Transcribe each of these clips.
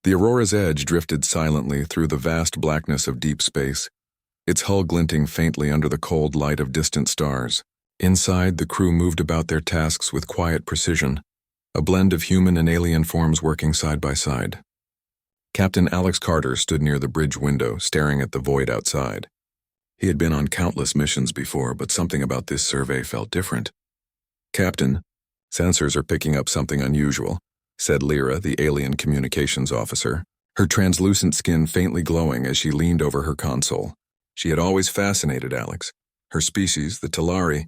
The Aurora's edge drifted silently through the vast blackness of deep space, its hull glinting faintly under the cold light of distant stars. Inside, the crew moved about their tasks with quiet precision, a blend of human and alien forms working side by side. Captain Alex Carter stood near the bridge window, staring at the void outside. He had been on countless missions before, but something about this survey felt different. "Captain, sensors are picking up something unusual," said Lyra, the alien communications officer, her translucent skin faintly glowing as she leaned over her console. She had always fascinated Alex. Her species, the Talari,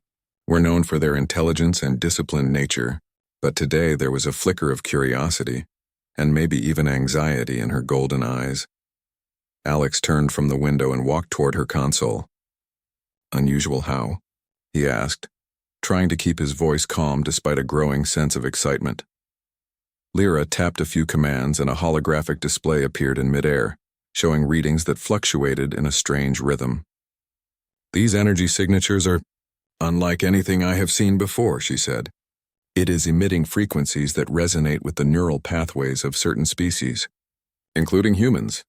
were known for their intelligence and disciplined nature, but today there was a flicker of curiosity, and maybe even anxiety in her golden eyes. Alex turned from the window and walked toward her console. "Unusual how?" he asked, trying to keep his voice calm despite a growing sense of excitement. Lyra tapped a few commands and a holographic display appeared in midair, showing readings that fluctuated in a strange rhythm. "These energy signatures are unlike anything I have seen before," she said. "It is emitting frequencies that resonate with the neural pathways of certain species, including humans."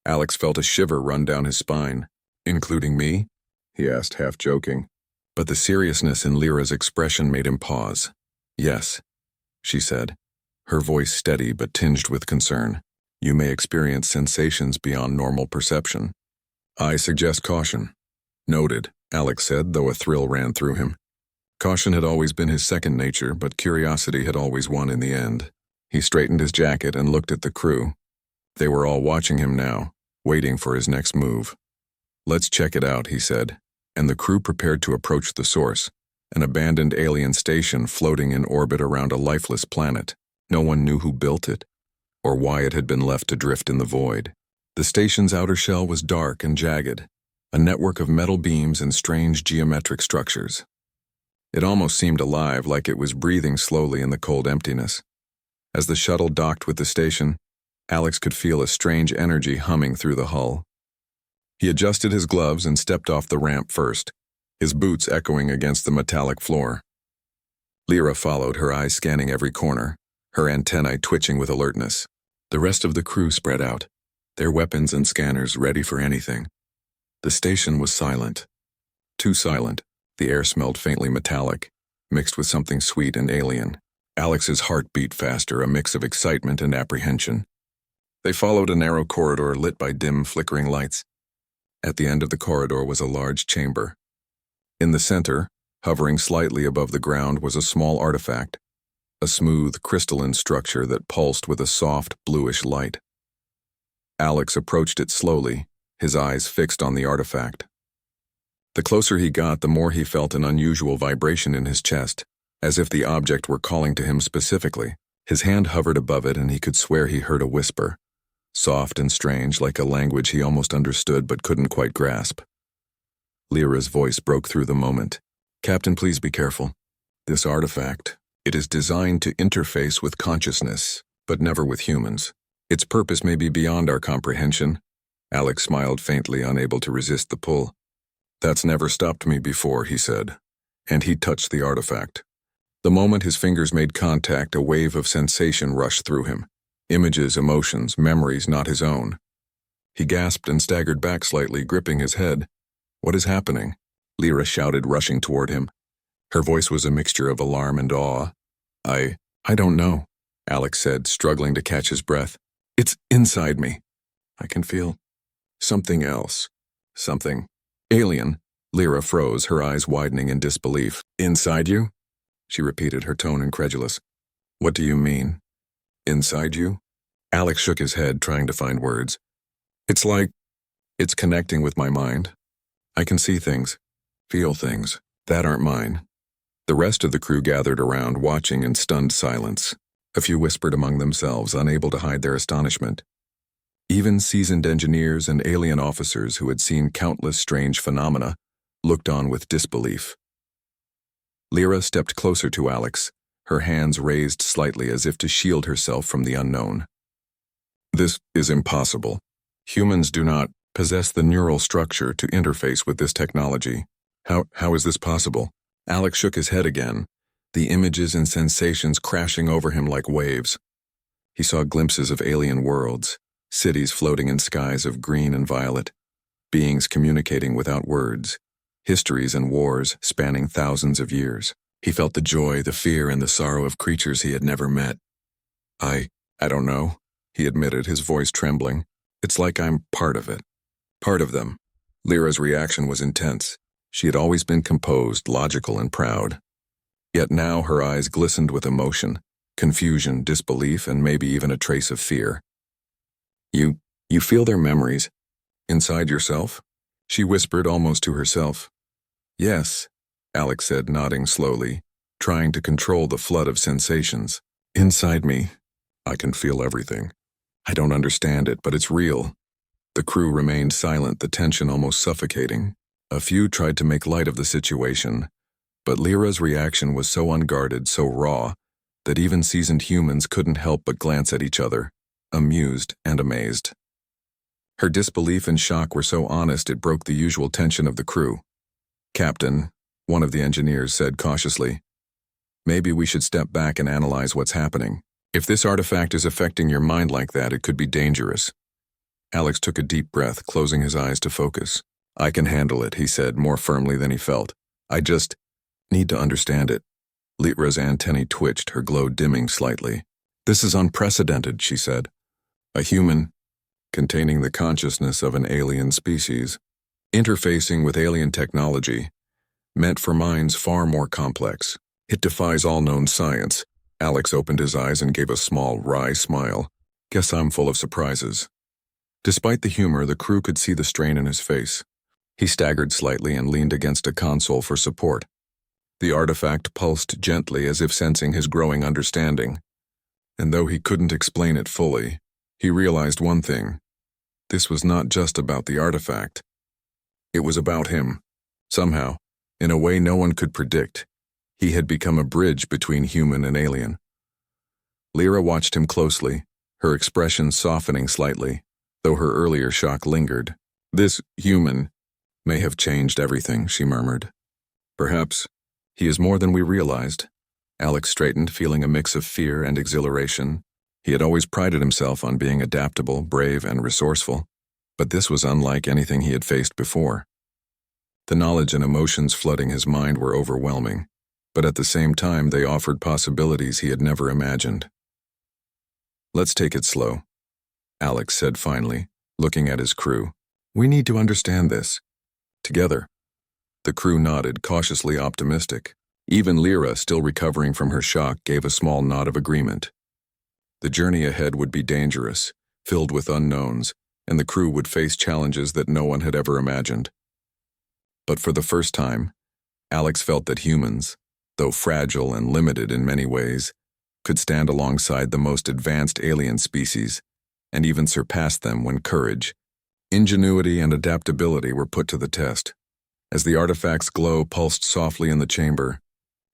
Alex felt a shiver run down his spine. "Including me?" he asked, half joking. But the seriousness in Lyra's expression made him pause. "Yes," she said, her voice steady but tinged with concern. "You may experience sensations beyond normal perception. I suggest caution." "Noted," Alex said, though a thrill ran through him. Caution had always been his second nature, but curiosity had always won in the end. He straightened his jacket and looked at the crew. They were all watching him now, waiting for his next move. "Let's check it out," he said, and the crew prepared to approach the source, an abandoned alien station floating in orbit around a lifeless planet. No one knew who built it, or why it had been left to drift in the void. The station's outer shell was dark and jagged, a network of metal beams and strange geometric structures. It almost seemed alive, like it was breathing slowly in the cold emptiness. As the shuttle docked with the station, Alex could feel a strange energy humming through the hull. He adjusted his gloves and stepped off the ramp first, his boots echoing against the metallic floor. Lyra followed, her eyes scanning every corner, her antennae twitching with alertness. The rest of the crew spread out, their weapons and scanners ready for anything. The station was silent. Too silent. The air smelled faintly metallic, mixed with something sweet and alien. Alex's heart beat faster, a mix of excitement and apprehension. They followed a narrow corridor lit by dim, flickering lights. At the end of the corridor was a large chamber. In the center, hovering slightly above the ground, was a small artifact, a smooth, crystalline structure that pulsed with a soft, bluish light. Alex approached it slowly, his eyes fixed on the artifact. The closer he got, the more he felt an unusual vibration in his chest, as if the object were calling to him specifically. His hand hovered above it, and he could swear he heard a whisper, soft and strange, like a language he almost understood but couldn't quite grasp. Lyra's voice broke through the moment. "Captain, please be careful. This artifact, it is designed to interface with consciousness, but never with humans. Its purpose may be beyond our comprehension." Alex smiled faintly, unable to resist the pull. "That's never stopped me before," he said, and he touched the artifact. The moment his fingers made contact, a wave of sensation rushed through him. Images, emotions, memories not his own. He gasped and staggered back slightly, gripping his head. "What is happening?" Lyra shouted, rushing toward him. Her voice was a mixture of alarm and awe. I don't know," Alex said, struggling to catch his breath. "It's inside me. I can feel something else. Something alien." Lyra froze, her eyes widening in disbelief. "Inside you?" she repeated, her tone incredulous. "What do you mean? Inside you?" Alex shook his head, trying to find words. "It's like it's connecting with my mind. I can see things, feel things, that aren't mine." The rest of the crew gathered around, watching in stunned silence. A few whispered among themselves, unable to hide their astonishment. Even seasoned engineers and alien officers who had seen countless strange phenomena looked on with disbelief. Lyra stepped closer to Alex, her hands raised slightly as if to shield herself from the unknown. "This is impossible. Humans do not possess the neural structure to interface with this technology. How is this possible?" Alex shook his head again, the images and sensations crashing over him like waves. He saw glimpses of alien worlds, cities floating in skies of green and violet, beings communicating without words, histories and wars spanning thousands of years. He felt the joy, the fear, and the sorrow of creatures he had never met. I don't know, he admitted, his voice trembling. It's like I'm part of it. Part of them. Lyra's reaction was intense. She had always been composed, logical, and proud. Yet now her eyes glistened with emotion, confusion, disbelief, and maybe even a trace of fear. You feel their memories? Inside yourself? She whispered almost to herself. Yes, Alex said, nodding slowly, trying to control the flood of sensations. Inside me, I can feel everything. I don't understand it, but it's real. The crew remained silent, the tension almost suffocating. A few tried to make light of the situation, but Lyra's reaction was so unguarded, so raw, that even seasoned humans couldn't help but glance at each other, amused and amazed. Her disbelief and shock were so honest it broke the usual tension of the crew. Captain, one of the engineers said cautiously, maybe we should step back and analyze what's happening. If this artifact is affecting your mind like that, it could be dangerous. Alex took a deep breath, closing his eyes to focus. I can handle it, he said, more firmly than he felt. I just need to understand it. Lyra's antennae twitched, her glow dimming slightly. This is unprecedented, she said. A human, containing the consciousness of an alien species, interfacing with alien technology, meant for minds far more complex. It defies all known science. Alex opened his eyes and gave a small, wry smile. Guess I'm full of surprises. Despite the humor, the crew could see the strain in his face. He staggered slightly and leaned against a console for support. The artifact pulsed gently as if sensing his growing understanding. And though he couldn't explain it fully, he realized one thing. This was not just about the artifact. It was about him. Somehow, in a way no one could predict, he had become a bridge between human and alien. Lyra watched him closely, her expression softening slightly, though her earlier shock lingered. This human may have changed everything, she murmured. Perhaps he is more than we realized. Alex straightened, feeling a mix of fear and exhilaration. He had always prided himself on being adaptable, brave, and resourceful, but this was unlike anything he had faced before. The knowledge and emotions flooding his mind were overwhelming, but at the same time they offered possibilities he had never imagined. Let's take it slow, Alex said finally, looking at his crew. We need to understand this. Together. The crew nodded, cautiously optimistic. Even Lyra, still recovering from her shock, gave a small nod of agreement. The journey ahead would be dangerous, filled with unknowns, and the crew would face challenges that no one had ever imagined. But for the first time, Alex felt that humans, though fragile and limited in many ways, could stand alongside the most advanced alien species, and even surpass them when courage, ingenuity, and adaptability were put to the test. As the artifact's glow pulsed softly in the chamber,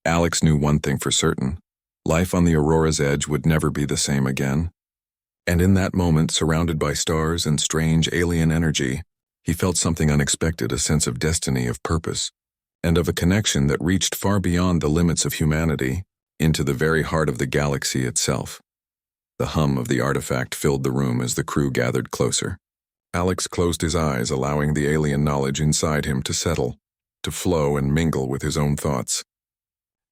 Alex knew one thing for certain. Life on the Aurora's edge would never be the same again. And in that moment, surrounded by stars and strange alien energy, he felt something unexpected, a sense of destiny, of purpose, and of a connection that reached far beyond the limits of humanity, into the very heart of the galaxy itself. The hum of the artifact filled the room as the crew gathered closer. Alex closed his eyes, allowing the alien knowledge inside him to settle, to flow and mingle with his own thoughts.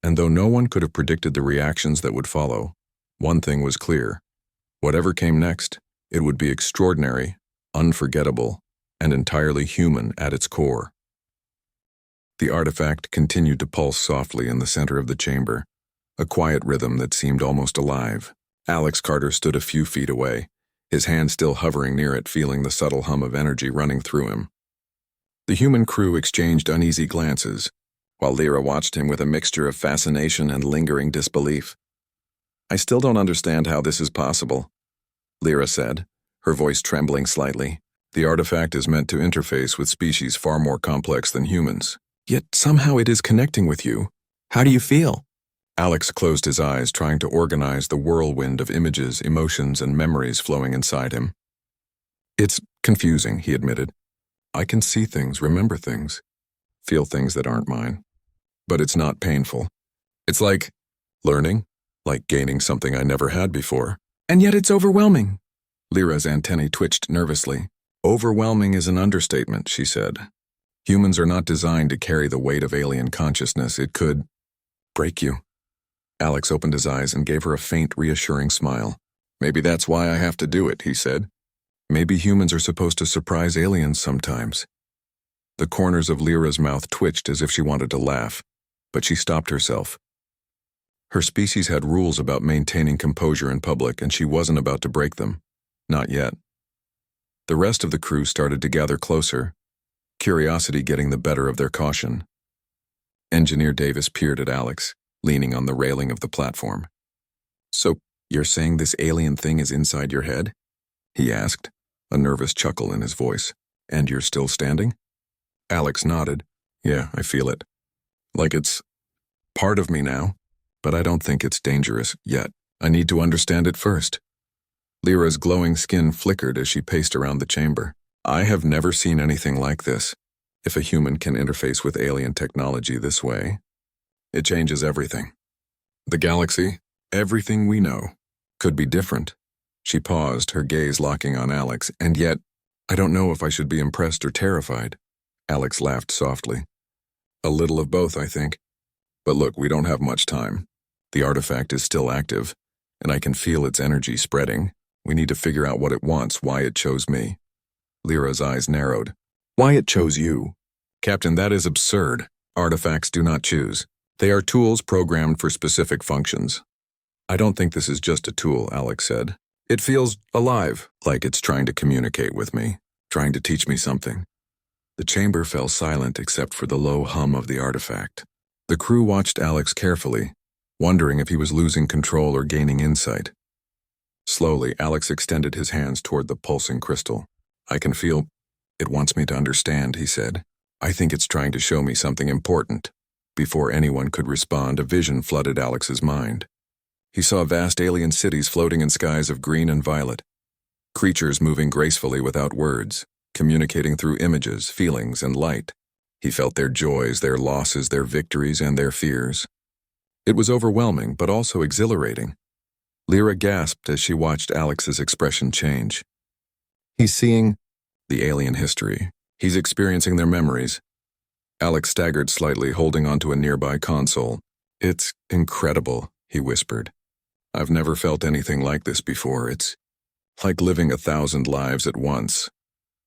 And though no one could have predicted the reactions that would follow, one thing was clear. Whatever came next, it would be extraordinary, unforgettable, and entirely human at its core. The artifact continued to pulse softly in the center of the chamber, a quiet rhythm that seemed almost alive. Alex Carter stood a few feet away, his hand still hovering near it, feeling the subtle hum of energy running through him. The human crew exchanged uneasy glances, while Lyra watched him with a mixture of fascination and lingering disbelief. I still don't understand how this is possible, Lyra said, her voice trembling slightly. The artifact is meant to interface with species far more complex than humans. Yet somehow it is connecting with you. How do you feel? Alex closed his eyes, trying to organize the whirlwind of images, emotions, and memories flowing inside him. It's confusing, he admitted. I can see things, remember things, feel things that aren't mine. But it's not painful. It's like learning, like gaining something I never had before. And yet it's overwhelming. Lyra's antennae twitched nervously. Overwhelming is an understatement, she said. Humans are not designed to carry the weight of alien consciousness. It could break you. Alex opened his eyes and gave her a faint, reassuring smile. Maybe that's why I have to do it, he said. Maybe humans are supposed to surprise aliens sometimes. The corners of Lyra's mouth twitched as if she wanted to laugh, but she stopped herself. Her species had rules about maintaining composure in public, and she wasn't about to break them. Not yet. The rest of the crew started to gather closer, curiosity getting the better of their caution. Engineer Davis peered at Alex, leaning on the railing of the platform. So, you're saying this alien thing is inside your head? He asked, a nervous chuckle in his voice. And you're still standing? Alex nodded. Yeah, I feel it. Like it's part of me now, but I don't think it's dangerous yet. I need to understand it first. Lyra's glowing skin flickered as she paced around the chamber. I have never seen anything like this. If a human can interface with alien technology this way, it changes everything. The galaxy, everything we know, could be different. She paused, her gaze locking on Alex, and yet, I don't know if I should be impressed or terrified. Alex laughed softly. A little of both, I think. But look, we don't have much time. The artifact is still active, and I can feel its energy spreading. We need to figure out what it wants, why it chose me. Lyra's eyes narrowed. Why it chose you? Captain, that is absurd. Artifacts do not choose. They are tools programmed for specific functions. I don't think this is just a tool, Alex said. It feels alive, like it's trying to communicate with me, trying to teach me something. The chamber fell silent except for the low hum of the artifact. The crew watched Alex carefully, wondering if he was losing control or gaining insight. Slowly, Alex extended his hands toward the pulsing crystal. I can feel it wants me to understand, he said. I think it's trying to show me something important. Before anyone could respond, a vision flooded Alex's mind. He saw vast alien cities floating in skies of green and violet. Creatures moving gracefully without words, communicating through images, feelings, and light. He felt their joys, their losses, their victories, and their fears. It was overwhelming, but also exhilarating. Lyra gasped as she watched Alex's expression change. He's seeing the alien history. He's experiencing their memories. Alex staggered slightly, holding onto a nearby console. It's incredible, he whispered. I've never felt anything like this before. It's like living 1,000 lives at once.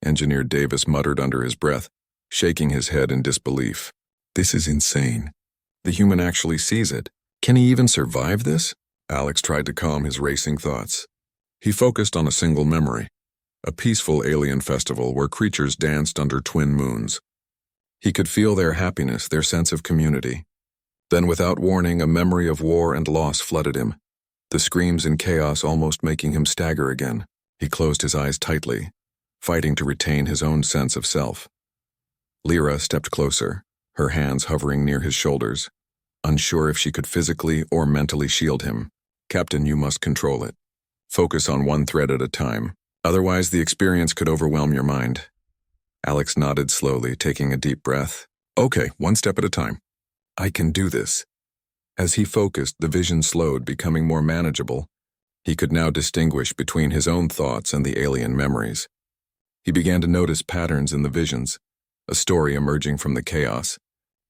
Engineer Davis muttered under his breath, shaking his head in disbelief. This is insane. The human actually sees it. Can he even survive this? Alex tried to calm his racing thoughts. He focused on a single memory, a peaceful alien festival where creatures danced under twin moons. He could feel their happiness, their sense of community. Then, without warning, a memory of war and loss flooded him, the screams and chaos almost making him stagger again. He closed his eyes tightly, fighting to retain his own sense of self. Lyra stepped closer, her hands hovering near his shoulders, unsure if she could physically or mentally shield him. Captain, you must control it. Focus on one thread at a time. Otherwise, the experience could overwhelm your mind. Alex nodded slowly, taking a deep breath. Okay, one step at a time. I can do this. As he focused, the vision slowed, becoming more manageable. He could now distinguish between his own thoughts and the alien memories. He began to notice patterns in the visions, a story emerging from the chaos.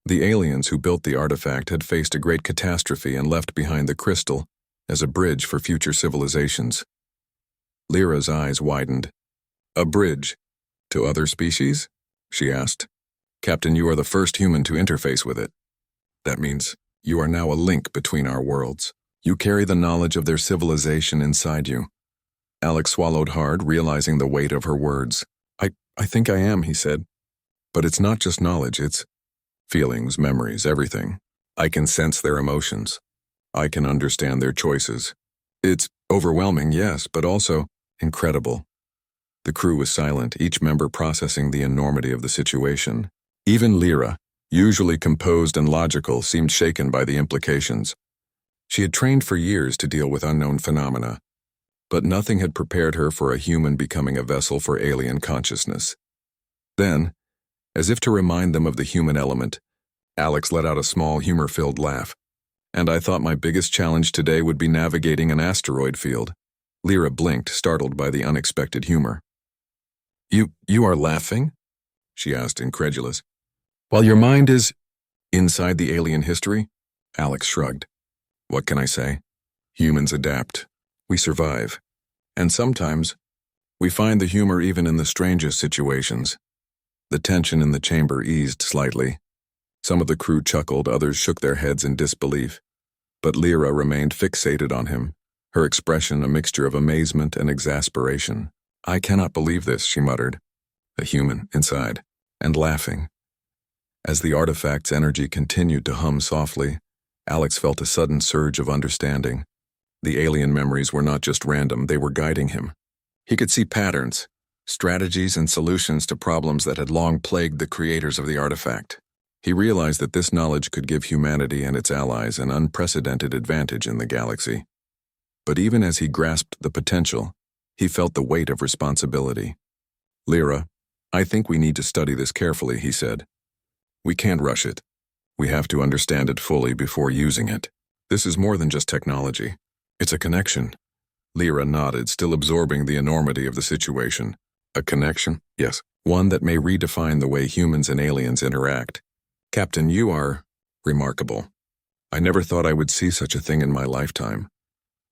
The aliens who built the artifact had faced a great catastrophe and left behind the crystal as a bridge for future civilizations. Lyra's eyes widened. A bridge? To other species? She asked. Captain, you are the first human to interface with it. That means you are now a link between our worlds. You carry the knowledge of their civilization inside you. Alex swallowed hard, realizing the weight of her words. I think I am, he said. But it's not just knowledge, it's feelings, memories, everything. I can sense their emotions. I can understand their choices. It's overwhelming, yes, but also incredible. The crew was silent, each member processing the enormity of the situation. Even Lyra, usually composed and logical, seemed shaken by the implications. She had trained for years to deal with unknown phenomena, but nothing had prepared her for a human becoming a vessel for alien consciousness. Then, as if to remind them of the human element, Alex let out a small, humor-filled laugh. And I thought my biggest challenge today would be navigating an asteroid field. Lyra blinked, startled by the unexpected humor. You are laughing?" she asked, incredulous. "While your mind is inside the alien history?" Alex shrugged. "What can I say? Humans adapt. We survive. And sometimes, we find the humor even in the strangest situations." The tension in the chamber eased slightly. Some of the crew chuckled, others shook their heads in disbelief. But Lyra remained fixated on him, her expression a mixture of amazement and exasperation. "I cannot believe this," she muttered, a human inside, and laughing. As the artifact's energy continued to hum softly, Alex felt a sudden surge of understanding. The alien memories were not just random, they were guiding him. He could see patterns, strategies and solutions to problems that had long plagued the creators of the artifact. He realized that this knowledge could give humanity and its allies an unprecedented advantage in the galaxy. But even as he grasped the potential, he felt the weight of responsibility. "Lyra, I think we need to study this carefully," he said. "We can't rush it. We have to understand it fully before using it. This is more than just technology. It's a connection." Lyra nodded, still absorbing the enormity of the situation. "A connection?" "Yes, one that may redefine the way humans and aliens interact. Captain, you are remarkable. I never thought I would see such a thing in my lifetime."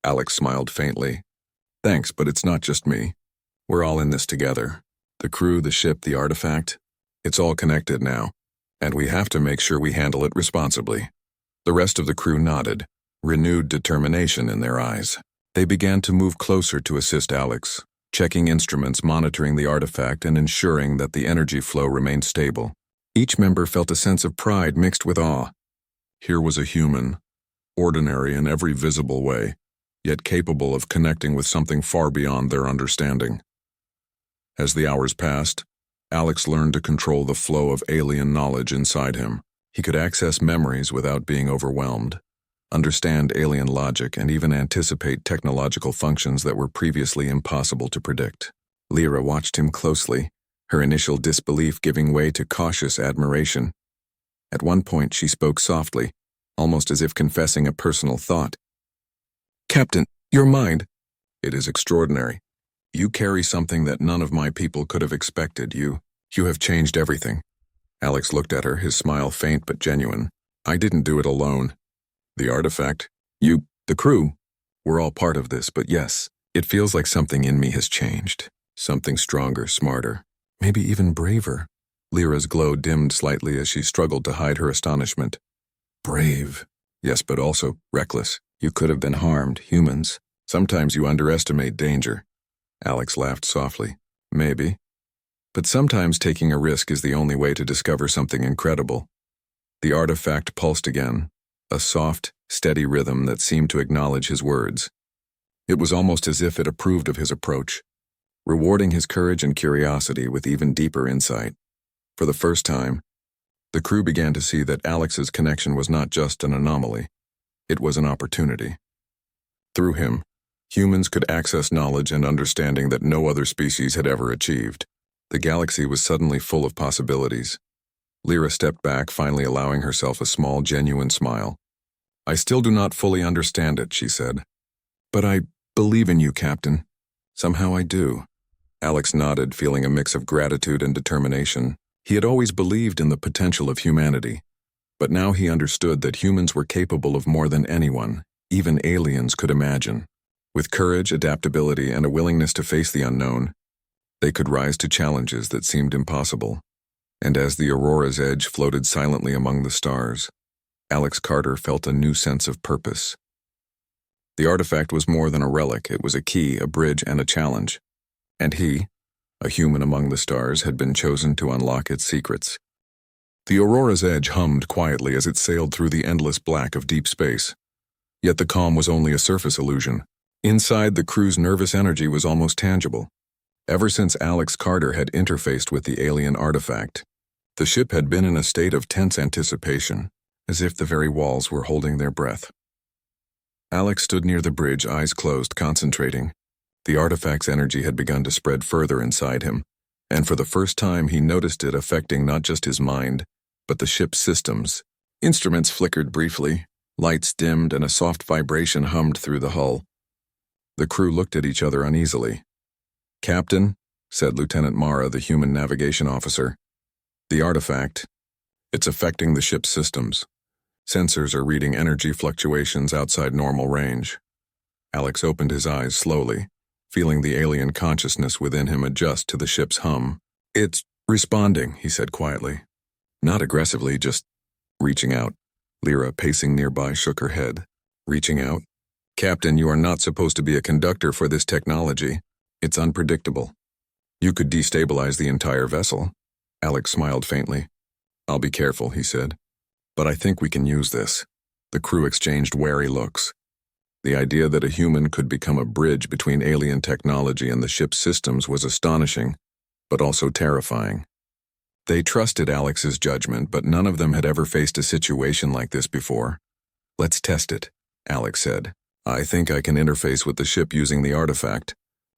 Alex smiled faintly. "Thanks, but it's not just me. We're all in this together. The crew, the ship, the artifact. It's all connected now, and we have to make sure we handle it responsibly." The rest of the crew nodded, renewed determination in their eyes. They began to move closer to assist Alex, checking instruments, monitoring the artifact, and ensuring that the energy flow remained stable. Each member felt a sense of pride mixed with awe. Here was a human, ordinary in every visible way, yet capable of connecting with something far beyond their understanding. As the hours passed, Alex learned to control the flow of alien knowledge inside him. He could access memories without being overwhelmed, understand alien logic, and even anticipate technological functions that were previously impossible to predict. Lyra watched him closely, her initial disbelief giving way to cautious admiration. At one point, she spoke softly, almost as if confessing a personal thought. "Captain, your mind. It is extraordinary. You carry something that none of my people could have expected. You have changed everything." Alex looked at her, his smile faint but genuine. "I didn't do it alone. The artifact, the crew, we're all part of this, but yes, it feels like something in me has changed. Something stronger, smarter, maybe even braver." Lyra's glow dimmed slightly as she struggled to hide her astonishment. "Brave. Yes, but also reckless. You could have been harmed, humans. Sometimes you underestimate danger." Alex laughed softly. "Maybe. But sometimes taking a risk is the only way to discover something incredible." The artifact pulsed again, a soft, steady rhythm that seemed to acknowledge his words. It was almost as if it approved of his approach, rewarding his courage and curiosity with even deeper insight. For the first time, the crew began to see that Alex's connection was not just an anomaly, it was an opportunity. Through him, humans could access knowledge and understanding that no other species had ever achieved. The galaxy was suddenly full of possibilities. Lyra stepped back, finally allowing herself a small, genuine smile. "I still do not fully understand it," she said. "But I believe in you, Captain. Somehow I do." Alex nodded, feeling a mix of gratitude and determination. He had always believed in the potential of humanity, but now he understood that humans were capable of more than anyone, even aliens, could imagine. With courage, adaptability, and a willingness to face the unknown, they could rise to challenges that seemed impossible. And as the Aurora's edge floated silently among the stars, Alex Carter felt a new sense of purpose. The artifact was more than a relic, it was a key, a bridge, and a challenge. And he, a human among the stars, had been chosen to unlock its secrets. The Aurora's edge hummed quietly as it sailed through the endless black of deep space. Yet the calm was only a surface illusion. Inside, the crew's nervous energy was almost tangible. Ever since Alex Carter had interfaced with the alien artifact, the ship had been in a state of tense anticipation, as if the very walls were holding their breath. Alex stood near the bridge, eyes closed, concentrating. The artifact's energy had begun to spread further inside him, and for the first time he noticed it affecting not just his mind, but the ship's systems. Instruments flickered briefly, lights dimmed, and a soft vibration hummed through the hull. The crew looked at each other uneasily. "Captain," said Lieutenant Mara, the human navigation officer, "the artifact, it's affecting the ship's systems. Sensors are reading energy fluctuations outside normal range." Alex opened his eyes slowly, feeling the alien consciousness within him adjust to the ship's hum. "It's responding," he said quietly. "Not aggressively, just reaching out." Lyra, pacing nearby, shook her head. "Reaching out? Captain, you are not supposed to be a conductor for this technology. It's unpredictable. You could destabilize the entire vessel." Alex smiled faintly. "I'll be careful," he said. "But I think we can use this." The crew exchanged wary looks. The idea that a human could become a bridge between alien technology and the ship's systems was astonishing, but also terrifying. They trusted Alex's judgment, but none of them had ever faced a situation like this before. "Let's test it," Alex said. "I think I can interface with the ship using the artifact.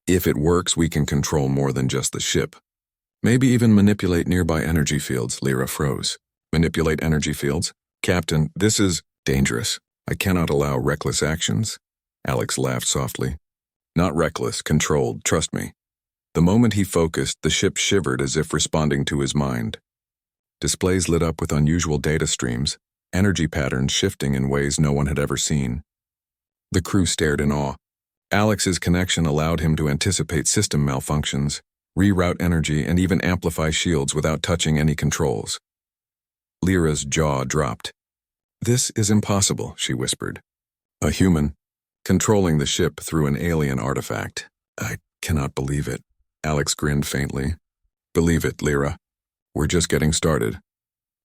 If it works, we can control more than just the ship. Maybe even manipulate nearby energy fields." Lyra froze. "Manipulate energy fields? Captain, this is dangerous. I cannot allow reckless actions." Alex laughed softly. "Not reckless, controlled, trust me." The moment he focused, the ship shivered as if responding to his mind. Displays lit up with unusual data streams, energy patterns shifting in ways no one had ever seen. The crew stared in awe. Alex's connection allowed him to anticipate system malfunctions, reroute energy, and even amplify shields without touching any controls. Lyra's jaw dropped. "This is impossible," she whispered. "A human, controlling the ship through an alien artifact. I cannot believe it." Alex grinned faintly. "Believe it, Lyra. We're just getting started."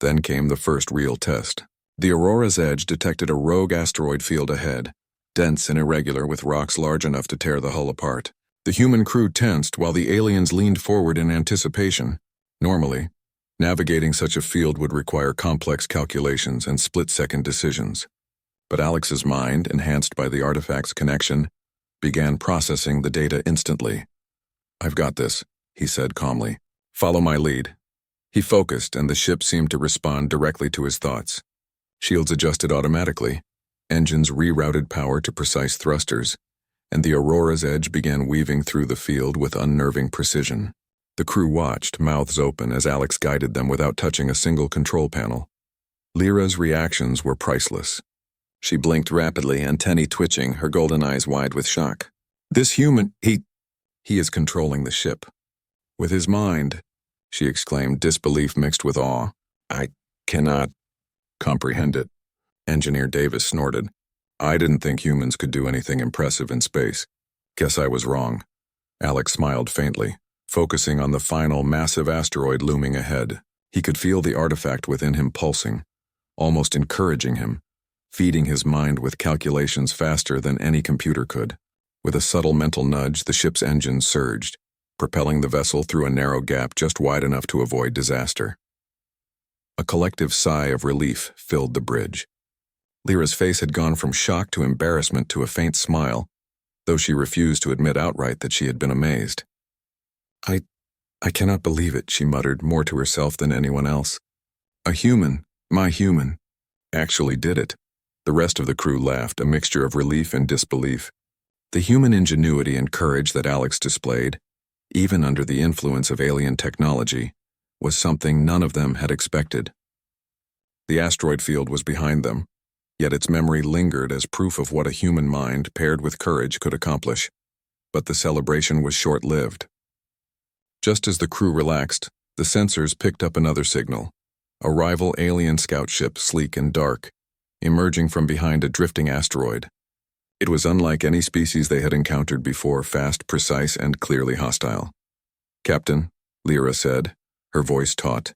Then came the first real test. The Aurora's edge detected a rogue asteroid field ahead, dense and irregular with rocks large enough to tear the hull apart. The human crew tensed while the aliens leaned forward in anticipation. Normally, navigating such a field would require complex calculations and split-second decisions. But Alex's mind, enhanced by the artifact's connection, began processing the data instantly. "I've got this," he said calmly. "Follow my lead." He focused, and the ship seemed to respond directly to his thoughts. Shields adjusted automatically, engines rerouted power to precise thrusters, and the Aurora's edge began weaving through the field with unnerving precision. The crew watched, mouths open, as Alex guided them without touching a single control panel. Lyra's reactions were priceless. She blinked rapidly, antennae twitching, her golden eyes wide with shock. "This human, he is controlling the ship. With his mind," she exclaimed, disbelief mixed with awe. "I cannot comprehend it." Engineer Davis snorted. "I didn't think humans could do anything impressive in space. Guess I was wrong." Alex smiled faintly, focusing on the final massive asteroid looming ahead. He could feel the artifact within him pulsing, almost encouraging him, feeding his mind with calculations faster than any computer could. With a subtle mental nudge, the ship's engine surged, propelling the vessel through a narrow gap just wide enough to avoid disaster. A collective sigh of relief filled the bridge. Lyra's face had gone from shock to embarrassment to a faint smile, though she refused to admit outright that she had been amazed. I cannot believe it," she muttered, more to herself than anyone else. "A human, my human, actually did it." The rest of the crew laughed, a mixture of relief and disbelief. The human ingenuity and courage that Alex displayed, even under the influence of alien technology, was something none of them had expected. The asteroid field was behind them, yet its memory lingered as proof of what a human mind paired with courage could accomplish. But the celebration was short-lived. Just as the crew relaxed, the sensors picked up another signal. A rival alien scout ship, sleek and dark, emerging from behind a drifting asteroid. It was unlike any species they had encountered before, fast, precise, and clearly hostile. "Captain," Lyra said, her voice taut,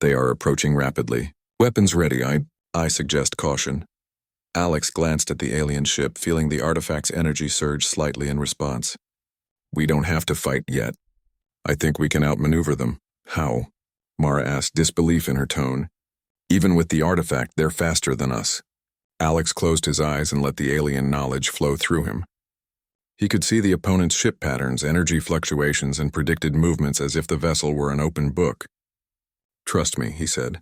"they are approaching rapidly. Weapons ready, I suggest caution." Alex glanced at the alien ship, feeling the artifact's energy surge slightly in response. "We don't have to fight yet. I think we can outmaneuver them." "How?" Mara asked, disbelief in her tone. "Even with the artifact, they're faster than us." Alex closed his eyes and let the alien knowledge flow through him. He could see the opponent's ship patterns, energy fluctuations, and predicted movements as if the vessel were an open book. "Trust me," he said.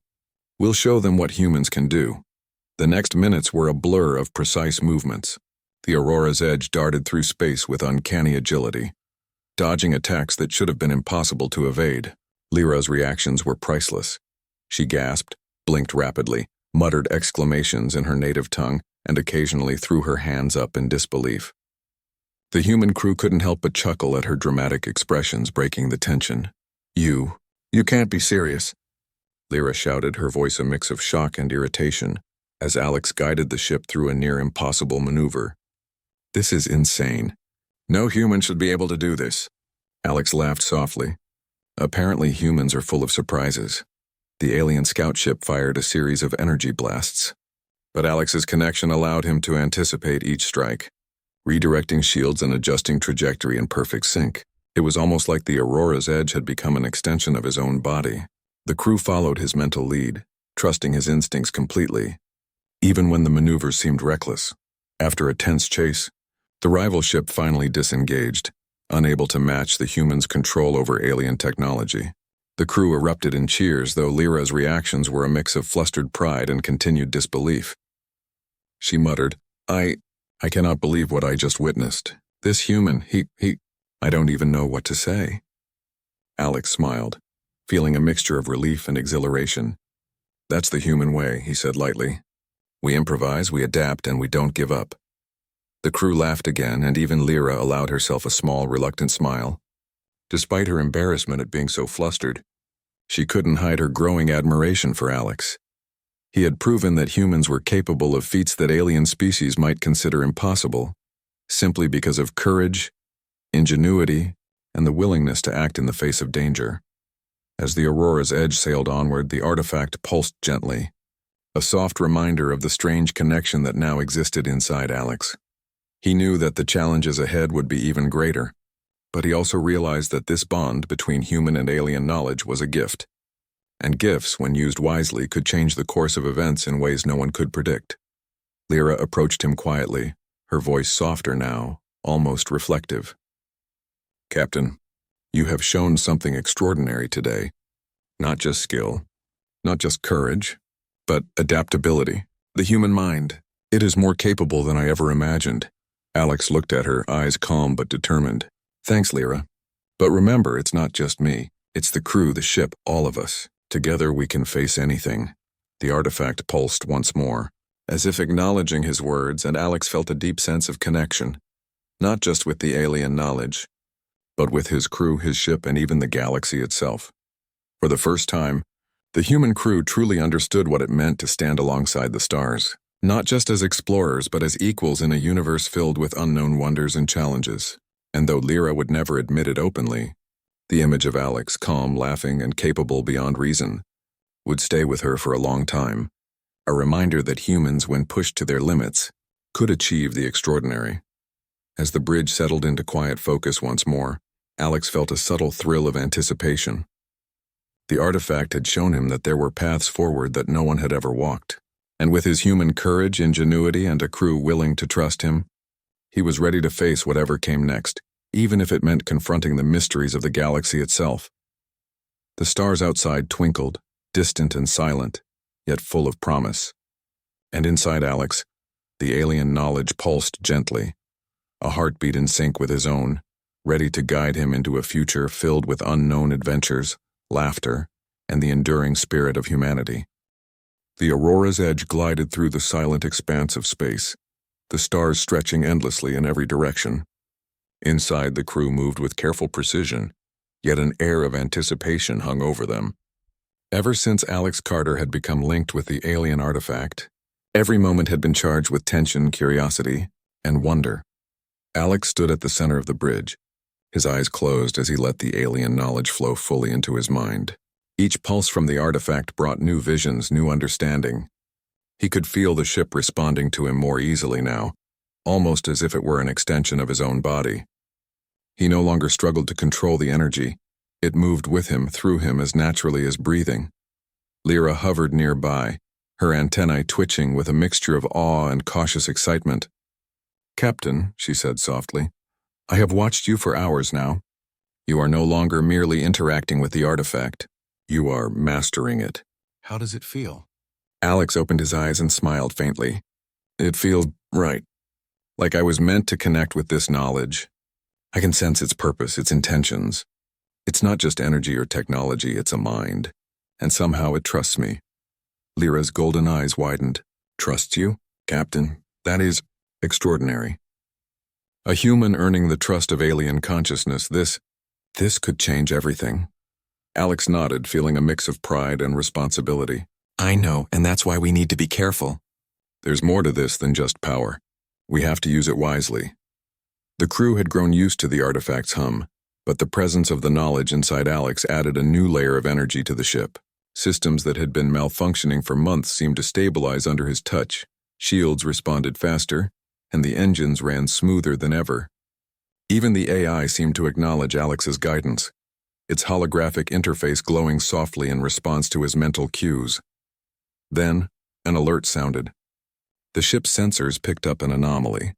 "We'll show them what humans can do." The next minutes were a blur of precise movements. The Aurora's edge darted through space with uncanny agility, dodging attacks that should have been impossible to evade. Lyra's reactions were priceless. She gasped, blinked rapidly, muttered exclamations in her native tongue, and occasionally threw her hands up in disbelief. The human crew couldn't help but chuckle at her dramatic expressions, breaking the tension. You can't be serious," Lyra shouted, her voice a mix of shock and irritation, as Alex guided the ship through a near-impossible maneuver. "This is insane. No human should be able to do this." Alex laughed softly. Apparently humans are full of surprises. The alien scout ship fired a series of energy blasts, but Alex's connection allowed him to anticipate each strike, redirecting shields and adjusting trajectory in perfect sync. It was almost like the Aurora's edge had become an extension of his own body. The crew followed his mental lead, trusting his instincts completely, even when the maneuvers seemed reckless. After a tense chase, the rival ship finally disengaged, unable to match the humans' control over alien technology. The crew erupted in cheers, though Lyra's reactions were a mix of flustered pride and continued disbelief. She muttered, I cannot believe what I just witnessed. This human, I don't even know what to say." Alex smiled, feeling a mixture of relief and exhilaration. "That's the human way," he said lightly. "We improvise, we adapt, and we don't give up." The crew laughed again, and even Lyra allowed herself a small, reluctant smile. Despite her embarrassment at being so flustered, she couldn't hide her growing admiration for Alex. He had proven that humans were capable of feats that alien species might consider impossible, simply because of courage, ingenuity, and the willingness to act in the face of danger. As the Aurora's edge sailed onward, the artifact pulsed gently, a soft reminder of the strange connection that now existed inside Alex. He knew that the challenges ahead would be even greater, but he also realized that this bond between human and alien knowledge was a gift, and gifts, when used wisely, could change the course of events in ways no one could predict. Lyra approached him quietly, her voice softer now, almost reflective. "Captain, you have shown something extraordinary today. Not just skill, not just courage, but adaptability. The human mind, it is more capable than I ever imagined." Alex looked at her, eyes calm but determined. "Thanks, Lyra. But remember, it's not just me. It's the crew, the ship, all of us. Together we can face anything." The artifact pulsed once more, as if acknowledging his words, and Alex felt a deep sense of connection, not just with the alien knowledge, but with his crew, his ship, and even the galaxy itself. For the first time, the human crew truly understood what it meant to stand alongside the stars, not just as explorers, but as equals in a universe filled with unknown wonders and challenges. And though Lyra would never admit it openly, the image of Alex, calm, laughing, and capable beyond reason, would stay with her for a long time, a reminder that humans, when pushed to their limits, could achieve the extraordinary. As the bridge settled into quiet focus once more, Alex felt a subtle thrill of anticipation. The artifact had shown him that there were paths forward that no one had ever walked, and with his human courage, ingenuity, and a crew willing to trust him, he was ready to face whatever came next, even if it meant confronting the mysteries of the galaxy itself. The stars outside twinkled, distant and silent, yet full of promise. And inside Alex, the alien knowledge pulsed gently, a heartbeat in sync with his own, ready to guide him into a future filled with unknown adventures, laughter, and the enduring spirit of humanity. The Aurora's edge glided through the silent expanse of space, the stars stretching endlessly in every direction. Inside, the crew moved with careful precision, yet an air of anticipation hung over them. Ever since Alex Carter had become linked with the alien artifact, every moment had been charged with tension, curiosity, and wonder. Alex stood at the center of the bridge, his eyes closed as he let the alien knowledge flow fully into his mind. Each pulse from the artifact brought new visions, new understanding. He could feel the ship responding to him more easily now, almost as if it were an extension of his own body. He no longer struggled to control the energy. It moved with him, through him, as naturally as breathing. Lyra hovered nearby, her antennae twitching with a mixture of awe and cautious excitement. "Captain," she said softly, "I have watched you for hours now. You are no longer merely interacting with the artifact. You are mastering it. How does it feel?" Alex opened his eyes and smiled faintly. "It feels right. Like I was meant to connect with this knowledge. I can sense its purpose, its intentions. It's not just energy or technology, it's a mind. And somehow it trusts me. Lyra's golden eyes widened. Trusts you, Captain? That is extraordinary. A human earning the trust of alien consciousness, this could change everything. Alex nodded, feeling a mix of pride and responsibility. I know, and that's why we need to be careful. There's more to this than just power. We have to use it wisely. The crew had grown used to the artifact's hum, but the presence of the knowledge inside Alex added a new layer of energy to the ship. Systems that had been malfunctioning for months seemed to stabilize under his touch. Shields responded faster, and the engines ran smoother than ever. Even the AI seemed to acknowledge Alex's guidance, its holographic interface glowing softly in response to his mental cues. Then, an alert sounded. The ship's sensors picked up an anomaly,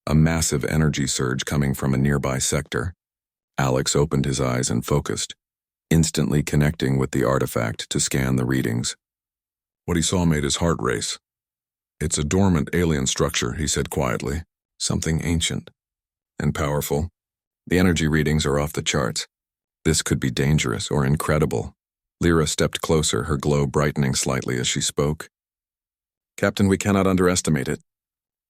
a massive energy surge coming from a nearby sector. Alex opened his eyes and focused, instantly connecting with the artifact to scan the readings. What he saw made his heart race. It's a dormant alien structure, he said quietly. Something ancient and powerful. The energy readings are off the charts. This could be dangerous or incredible. Lyra stepped closer, her glow brightening slightly as she spoke. Captain, we cannot underestimate it.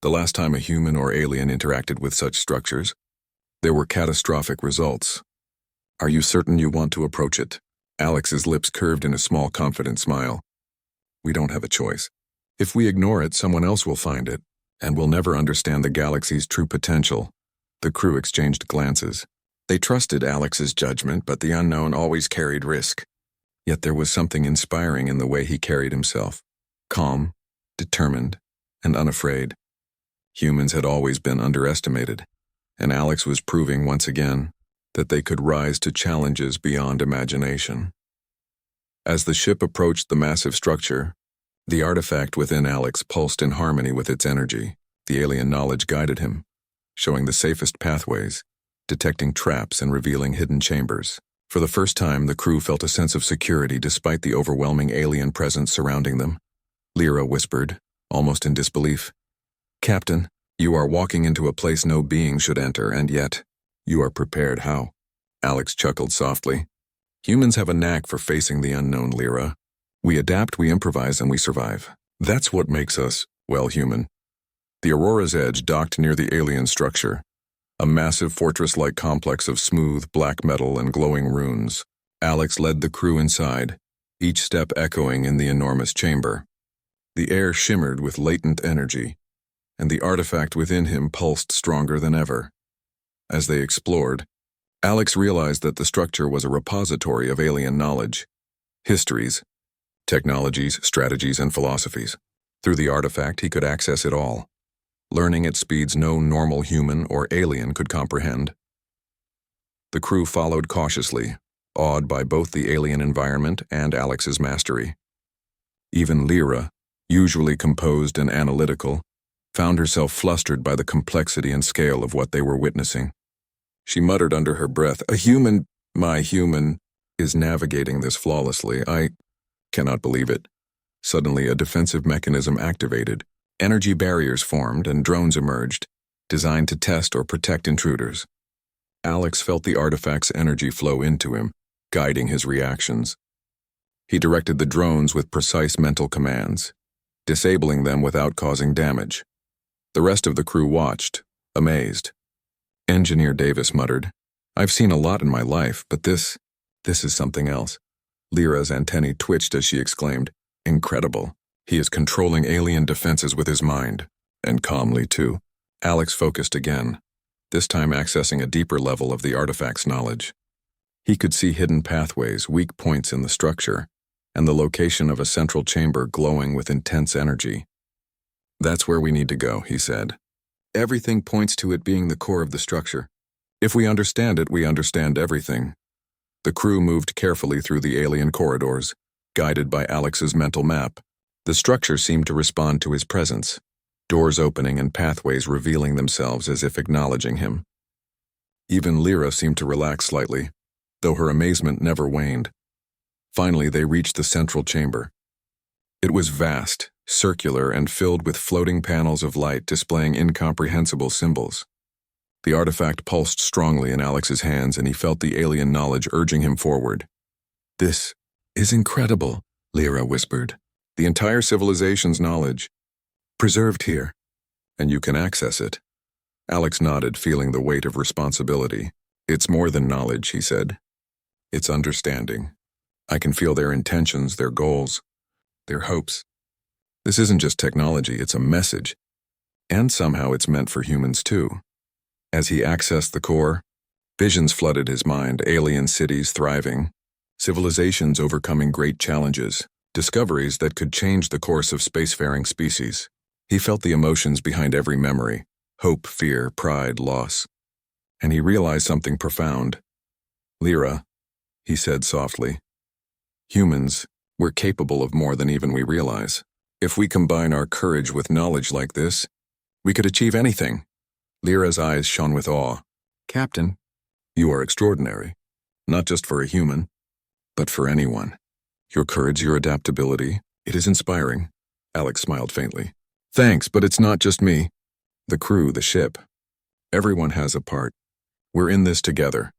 The last time a human or alien interacted with such structures, there were catastrophic results. Are you certain you want to approach it? Alex's lips curved in a small, confident smile. We don't have a choice. If we ignore it, someone else will find it, and we'll never understand the galaxy's true potential. The crew exchanged glances. They trusted Alex's judgment, but the unknown always carried risk. Yet there was something inspiring in the way he carried himself. Calm, determined, and unafraid. Humans had always been underestimated, and Alex was proving once again that they could rise to challenges beyond imagination. As the ship approached the massive structure, the artifact within Alex pulsed in harmony with its energy. The alien knowledge guided him, showing the safest pathways, detecting traps and revealing hidden chambers. For the first time, the crew felt a sense of security despite the overwhelming alien presence surrounding them. Lyra whispered, almost in disbelief. Captain, you are walking into a place no being should enter, and yet, you are prepared. How? Alex chuckled softly. Humans have a knack for facing the unknown, Lyra. We adapt, we improvise, and we survive. That's what makes us, well, human. The Aurora's Edge docked near the alien structure, a massive fortress-like complex of smooth, black metal and glowing runes. Alex led the crew inside, each step echoing in the enormous chamber. The air shimmered with latent energy, and the artifact within him pulsed stronger than ever. As they explored, Alex realized that the structure was a repository of alien knowledge, histories, technologies, strategies, and philosophies. Through the artifact, he could access it all, learning at speeds no normal human or alien could comprehend. The crew followed cautiously, awed by both the alien environment and Alex's mastery. Even Lyra, usually composed and analytical, found herself flustered by the complexity and scale of what they were witnessing. She muttered under her breath, my human, is navigating this flawlessly. I cannot believe it. Suddenly, a defensive mechanism activated. Energy barriers formed and drones emerged, designed to test or protect intruders. Alex felt the artifact's energy flow into him, guiding his reactions. He directed the drones with precise mental commands, disabling them without causing damage. The rest of the crew watched, amazed. Engineer Davis muttered, I've seen a lot in my life, but this is something else. Lyra's antennae twitched as she exclaimed, Incredible. He is controlling alien defenses with his mind. And calmly, too. Alex focused again, this time accessing a deeper level of the artifact's knowledge. He could see hidden pathways, weak points in the structure, and the location of a central chamber glowing with intense energy. That's where we need to go, he said. Everything points to it being the core of the structure. If we understand it, we understand everything. The crew moved carefully through the alien corridors, guided by Alex's mental map. The structure seemed to respond to his presence, doors opening and pathways revealing themselves as if acknowledging him. Even Lyra seemed to relax slightly, though her amazement never waned. Finally, they reached the central chamber. It was vast, circular and filled with floating panels of light displaying incomprehensible symbols. The artifact pulsed strongly in Alex's hands, and he felt the alien knowledge urging him forward. "This is incredible," Lyra whispered. "The entire civilization's knowledge, preserved here, and you can access it." Alex nodded, feeling the weight of responsibility. "It's more than knowledge," he said. "It's understanding. I can feel their intentions, their goals, their hopes. This isn't just technology, it's a message. And somehow it's meant for humans too." As he accessed the core, visions flooded his mind, alien cities thriving, civilizations overcoming great challenges, discoveries that could change the course of spacefaring species. He felt the emotions behind every memory: hope, fear, pride, loss. And he realized something profound. "Lyra," he said softly, "humans, we're capable of more than even we realize. If we combine our courage with knowledge like this, we could achieve anything." Lyra's eyes shone with awe. "Captain, you are extraordinary, not just for a human, but for anyone. Your courage, your adaptability, it is inspiring." Alex smiled faintly. "Thanks, but it's not just me. The crew, the ship. Everyone has a part. We're in this together."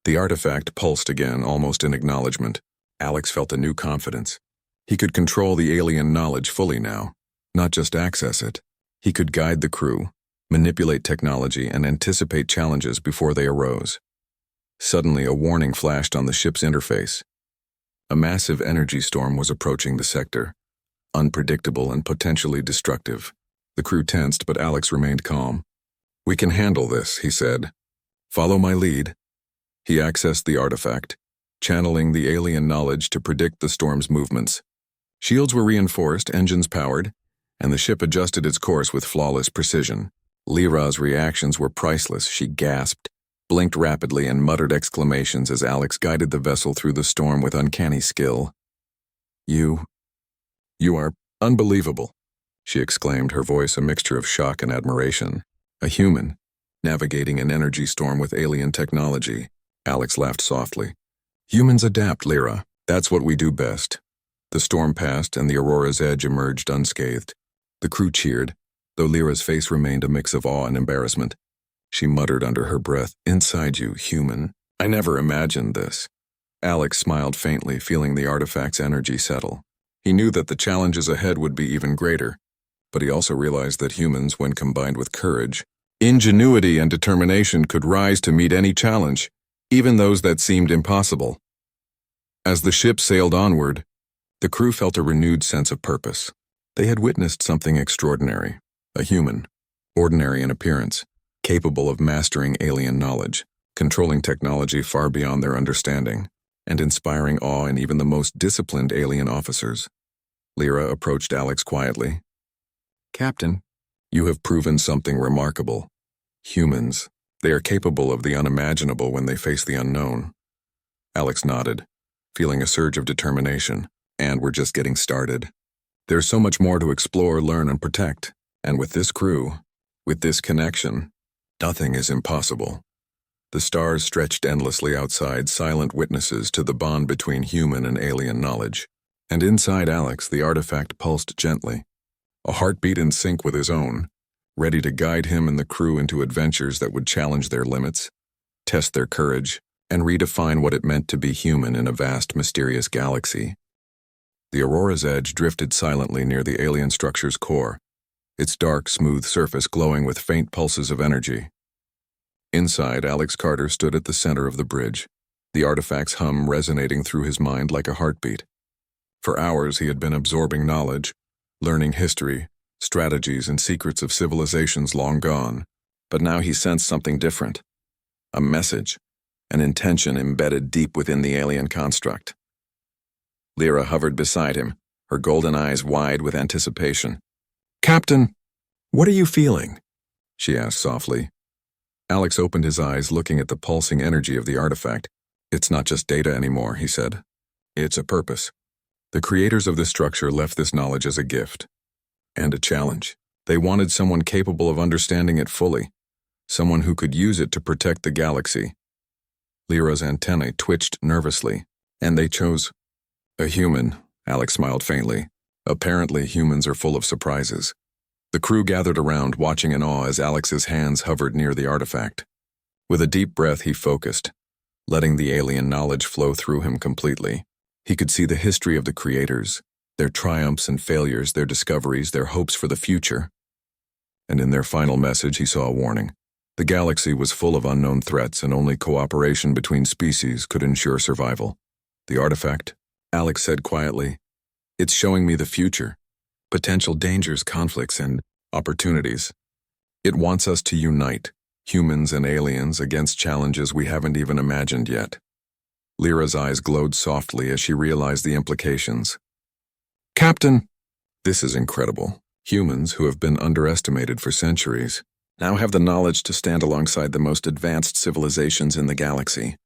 The artifact pulsed again, almost in acknowledgement. Alex felt a new confidence. He could control the alien knowledge fully now, not just access it. He could guide the crew, manipulate technology, and anticipate challenges before they arose. Suddenly, a warning flashed on the ship's interface. A massive energy storm was approaching the sector, unpredictable and potentially destructive. The crew tensed, but Alex remained calm. "We can handle this," he said. "Follow my lead." He accessed the artifact, channeling the alien knowledge to predict the storm's movements. Shields were reinforced, engines powered, and the ship adjusted its course with flawless precision. Lyra's reactions were priceless. She gasped, blinked rapidly, and muttered exclamations as Alex guided the vessel through the storm with uncanny skill. You are unbelievable," she exclaimed, her voice a mixture of shock and admiration. "A human, navigating an energy storm with alien technology." Alex laughed softly. "Humans adapt, Lyra. That's what we do best." The storm passed, and the Aurora's Edge emerged unscathed. The crew cheered, though Lyra's face remained a mix of awe and embarrassment. She muttered under her breath, "Inside you, human. I never imagined this." Alex smiled faintly, feeling the artifact's energy settle. He knew that the challenges ahead would be even greater, but he also realized that humans, when combined with courage, ingenuity, and determination, could rise to meet any challenge, even those that seemed impossible. As the ship sailed onward, the crew felt a renewed sense of purpose. They had witnessed something extraordinary: a human, ordinary in appearance, capable of mastering alien knowledge, controlling technology far beyond their understanding, and inspiring awe in even the most disciplined alien officers. Lyra approached Alex quietly. "Captain, you have proven something remarkable. Humans, they are capable of the unimaginable when they face the unknown." Alex nodded, feeling a surge of determination. "And we're just getting started. There's so much more to explore, learn, and protect. And with this crew, with this connection, nothing is impossible." The stars stretched endlessly outside, silent witnesses to the bond between human and alien knowledge. And inside Alex, the artifact pulsed gently, a heartbeat in sync with his own, ready to guide him and the crew into adventures that would challenge their limits, test their courage, and redefine what it meant to be human in a vast, mysterious galaxy. The Aurora's Edge drifted silently near the alien structure's core, its dark, smooth surface glowing with faint pulses of energy. Inside, Alex Carter stood at the center of the bridge, the artifact's hum resonating through his mind like a heartbeat. For hours he had been absorbing knowledge, learning history, strategies, and secrets of civilizations long gone, but now he sensed something different: a message, an intention embedded deep within the alien construct. Lyra hovered beside him, her golden eyes wide with anticipation. "Captain, what are you feeling?" she asked softly. Alex opened his eyes, looking at the pulsing energy of the artifact. "It's not just data anymore," he said. "It's a purpose. The creators of this structure left this knowledge as a gift and a challenge. They wanted someone capable of understanding it fully, someone who could use it to protect the galaxy." Lyra's antennae twitched nervously. "And they chose a human," Alex smiled faintly. Apparently, humans are full of surprises. The crew gathered around, watching in awe as Alex's hands hovered near the artifact. With a deep breath, he focused, letting the alien knowledge flow through him completely. He could see the history of the creators, their triumphs and failures, their discoveries, their hopes for the future. And in their final message, he saw a warning. The galaxy was full of unknown threats, and only cooperation between species could ensure survival. The artifact, Alex said quietly, it's showing me the future, potential dangers, conflicts, and opportunities. It wants us to unite, humans and aliens, against challenges we haven't even imagined yet. Lyra's eyes glowed softly as she realized the implications. Captain, this is incredible. Humans, who have been underestimated for centuries, now have the knowledge to stand alongside the most advanced civilizations in the galaxy.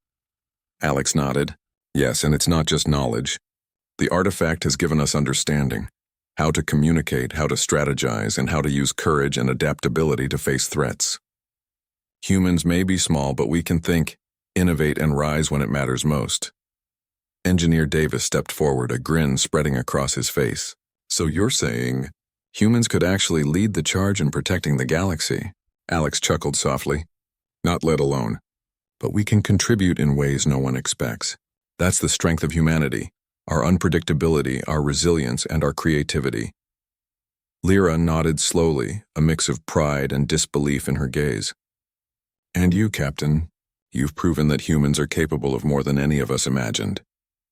Alex nodded. Yes, and it's not just knowledge. The artifact has given us understanding, how to communicate, how to strategize, and how to use courage and adaptability to face threats. Humans may be small, but we can think, innovate, and rise when it matters most. Engineer Davis stepped forward, a grin spreading across his face. So you're saying humans could actually lead the charge in protecting the galaxy? Alex chuckled softly. Not let alone. But we can contribute in ways no one expects. That's the strength of humanity, our unpredictability, our resilience, and our creativity. Lyra nodded slowly, a mix of pride and disbelief in her gaze. And you, Captain, you've proven that humans are capable of more than any of us imagined.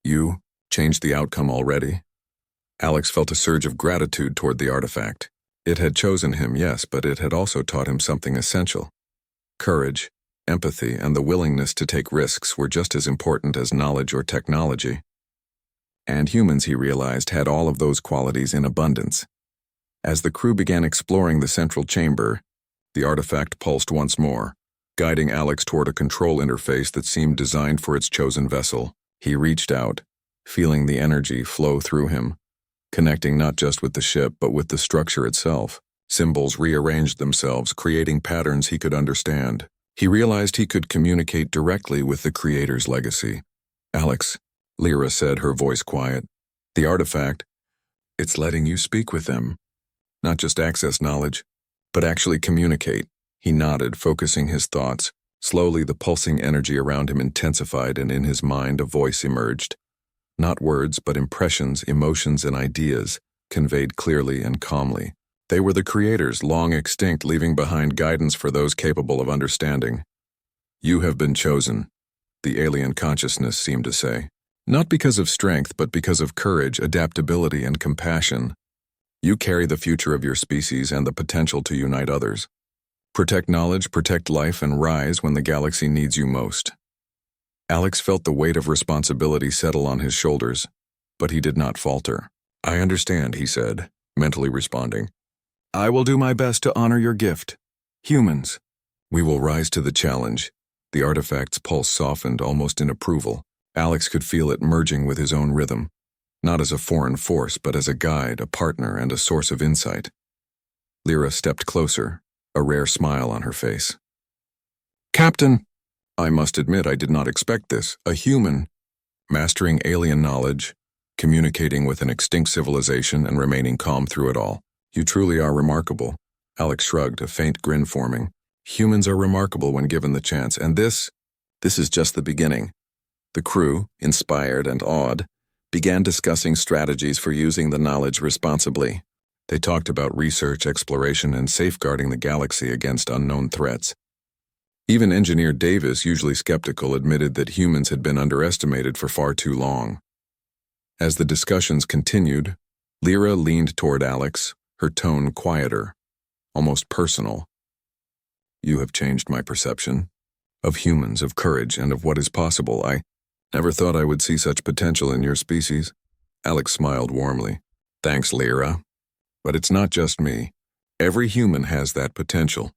You changed the outcome already. Alex felt a surge of gratitude toward the artifact. It had chosen him, yes, but it had also taught him something essential. Courage, empathy, and the willingness to take risks were just as important as knowledge or technology. And humans, he realized, had all of those qualities in abundance. As the crew began exploring the central chamber, the artifact pulsed once more, guiding Alex toward a control interface that seemed designed for its chosen vessel. He reached out, feeling the energy flow through him, connecting not just with the ship but with the structure itself. Symbols rearranged themselves, creating patterns he could understand. He realized he could communicate directly with the Creator's legacy. Alex, Lyra said, her voice quiet. The artifact, it's letting you speak with them. Not just access knowledge, but actually communicate. He nodded, focusing his thoughts. Slowly, the pulsing energy around him intensified, and in his mind a voice emerged. Not words, but impressions, emotions, and ideas, conveyed clearly and calmly. They were the Creators, long extinct, leaving behind guidance for those capable of understanding. You have been chosen, the alien consciousness seemed to say. Not because of strength, but because of courage, adaptability, and compassion. You carry the future of your species and the potential to unite others. Protect knowledge, protect life, and rise when the galaxy needs you most. Alex felt the weight of responsibility settle on his shoulders, but he did not falter. I understand, he said, mentally responding. I will do my best to honor your gift. Humans. We will rise to the challenge. The artifact's pulse softened, almost in approval. Alex could feel it merging with his own rhythm, not as a foreign force, but as a guide, a partner, and a source of insight. Lyra stepped closer, a rare smile on her face. Captain, I must admit I did not expect this. A human, mastering alien knowledge, communicating with an extinct civilization, and remaining calm through it all. You truly are remarkable. Alex shrugged, a faint grin forming. Humans are remarkable when given the chance, and this is just the beginning. The crew, inspired and awed, began discussing strategies for using the knowledge responsibly. They talked about research, exploration, and safeguarding the galaxy against unknown threats. Even Engineer Davis, usually skeptical, admitted that humans had been underestimated for far too long. As the discussions continued, Lyra leaned toward Alex, her tone quieter, almost personal. You have changed my perception of humans, of courage, and of what is possible. I never thought I would see such potential in your species. Alex smiled warmly. Thanks, Lyra. But it's not just me. Every human has that potential.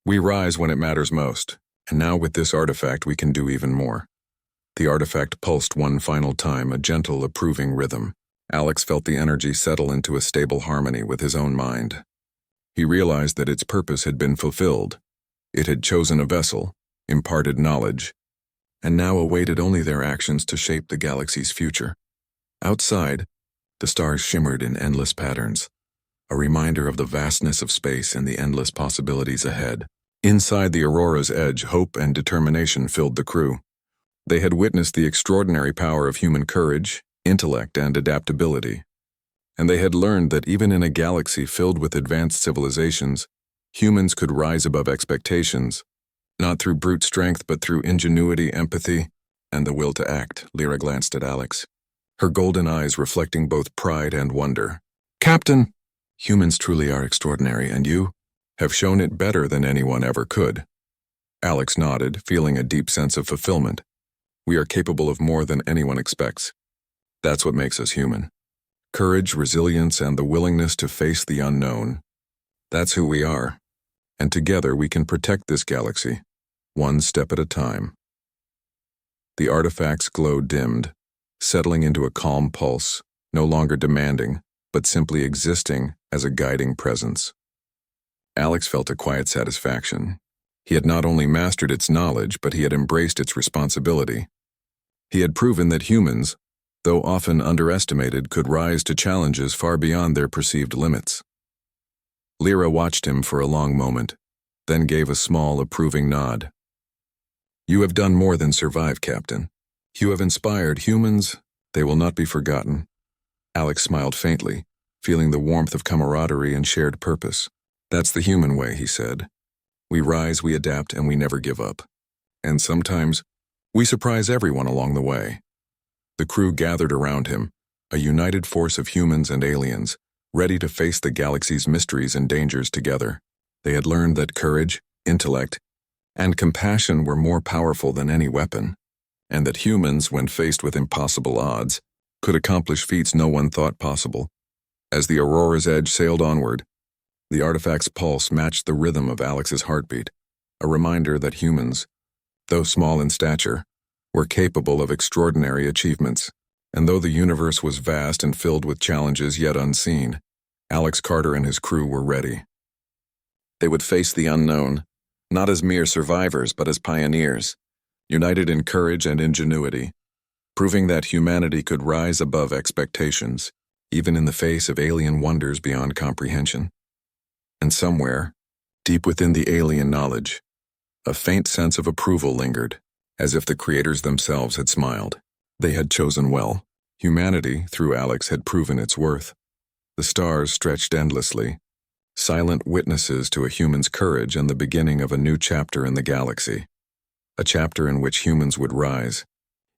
We rise when it matters most, and now with this artifact we can do even more. The artifact pulsed one final time, a gentle, approving rhythm. Alex felt the energy settle into a stable harmony with his own mind. He realized that its purpose had been fulfilled. It had chosen a vessel, imparted knowledge, and now awaited only their actions to shape the galaxy's future. Outside, The stars shimmered in endless patterns, a reminder of the vastness of space and the endless possibilities ahead. Inside the Aurora's edge, hope and determination filled the crew. They had witnessed the extraordinary power of human courage, intellect, and adaptability. And they had learned that even in a galaxy filled with advanced civilizations, humans could rise above expectations, not through brute strength but through ingenuity, empathy, and the will to act. Lyra glanced at Alex, her golden eyes reflecting both pride and wonder. "Captain, humans truly are extraordinary, and you have shown it better than anyone ever could." Alex nodded, feeling a deep sense of fulfillment. "We are capable of more than anyone expects. That's what makes us human. Courage, resilience, and the willingness to face the unknown. That's who we are. And together we can protect this galaxy, one step at a time." The artifact's glow dimmed, settling into a calm pulse, no longer demanding, but simply existing as a guiding presence. Alex felt a quiet satisfaction. He had not only mastered its knowledge, but he had embraced its responsibility. He had proven that humans, though often underestimated, could rise to challenges far beyond their perceived limits. Lyra watched him for a long moment, then gave a small, approving nod. "You have done more than survive, Captain. You have inspired humans. They will not be forgotten." Alex smiled faintly, feeling the warmth of camaraderie and shared purpose. "That's the human way," he said. "We rise, we adapt, and we never give up. And sometimes, we surprise everyone along the way." The crew gathered around him, a united force of humans and aliens, ready to face the galaxy's mysteries and dangers together. They had learned that courage, intellect, and compassion were more powerful than any weapon, and that humans, when faced with impossible odds, could accomplish feats no one thought possible. As the Aurora's edge sailed onward, the artifact's pulse matched the rhythm of Alex's heartbeat, a reminder that humans, though small in stature, were capable of extraordinary achievements. And though the universe was vast and filled with challenges yet unseen, Alex Carter and his crew were ready. They would face the unknown, not as mere survivors but as pioneers, united in courage and ingenuity, proving that humanity could rise above expectations, even in the face of alien wonders beyond comprehension. And somewhere, deep within the alien knowledge, a faint sense of approval lingered, as if the creators themselves had smiled. They had chosen well. Humanity, through Alex, had proven its worth. The stars stretched endlessly, silent witnesses to a human's courage and the beginning of a new chapter in the galaxy. A chapter in which humans would rise,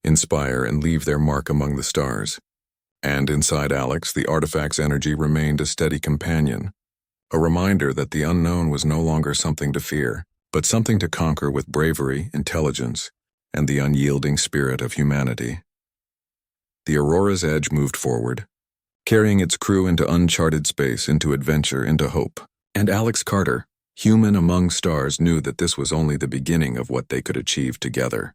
inspire, and leave their mark among the stars. And inside Alex, the artifact's energy remained a steady companion, a reminder that the unknown was no longer something to fear, but something to conquer with bravery, intelligence, and the unyielding spirit of humanity. The Aurora's edge moved forward, carrying its crew into uncharted space, into adventure, into hope. And Alex Carter, human among stars, knew that this was only the beginning of what they could achieve together.